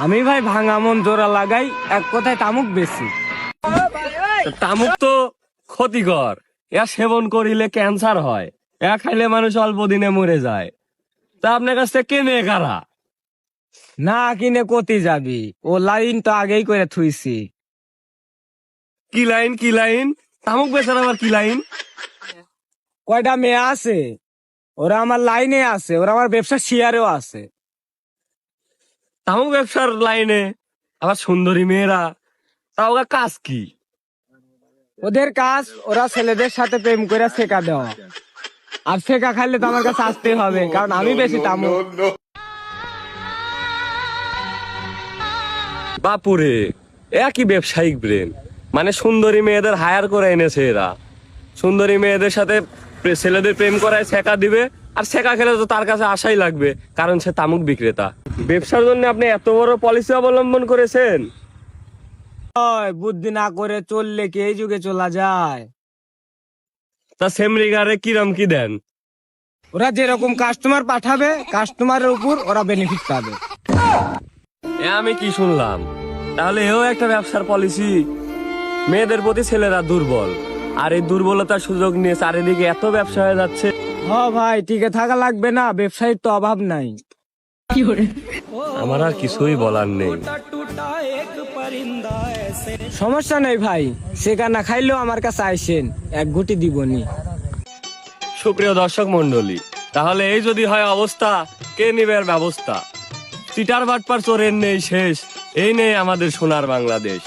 আমি ভাই ভাঙা মন জোড়া লাগাই, এক কথায় তামুক বেশি। তামুক তো ক্ষতিকর, এ সেবন করিলে ক্যান্সার হয়, এ খাইলে মানুষ অল্প দিনে মরে যায়। তা আপনার কাছ থেকে কেনে কারা? না কিনে কতি যাবি, ও লাইন তো আগেই করে থুইছি। কি লাইন কি লাইন? তামুক বেচার আবার কি লাইন? কয়টা মেয়ে আছে, ওরা আমার লাইনে আছে, ওরা আমার ব্যবসা শেয়ারেও আছে। তামুক ব্যবসার লাইনে আবার সুন্দরী মেয়েরা, তা ওরা কাজ কি? ওদের কাজ ওরা ছেলেদের সাথে প্রেম করে শেখা দেওয়া, আর শেখা খাইলে তো আমার কাছে আসতেই হবে, কারণ আমি বেশি তামুক। বাপুরে, একই ব্যবসায়িক ব্রেন, মানে সুন্দরী মেয়েদের হায়ার করে এনেছে এরা। সুন্দরী মেয়েদের সাথে ছেলেদের প্রেম করায় ছেকা দিবে, আর ছেকা খেলে তো তার কাছে আশাই লাগবে, কারণ সে তামুক বিক্রেতা। ব্যবসার জন্য আপনি এত বড় পলিসি অবলম্বন করেছেন? ওই বুদ্ধি না করে চললে কি এই যুগে চলা যায়? তা সেমরিগারে কিরম কি দেন? ওরা যেরকম কাস্টমার পাঠাবে, কাস্টমারের উপর ওরা বেনিফিট পাবে। এ আমি কি শুনলাম? তাহলে এও একটা ব্যবসার পলিসি। মেয়েদের প্রতি ছেলেরা দুর্বল, আর এই দুর্বলতার সুযোগ নিয়ে চারিদিকে এত ব্যবসা হয়ে যাচ্ছে। হ ভাই, টিকে থাকা লাগবে না, ব্যবসায়ীর তো অভাব নাই। আমার আর কিছুই বলার নেই। সমস্যা নেই ভাই, শেখা না খাইলেও আমার কাছে আইসেন, এক গুটি দিবনি। সুপ্রিয় দর্শক মন্ডলী, তাহলে এই যদি হয় অবস্থা, কে নিবে এর ব্যবস্থা? চিটার বাটপার চোরের নেই শেষ, এই নেই আমাদের সোনার বাংলাদেশ।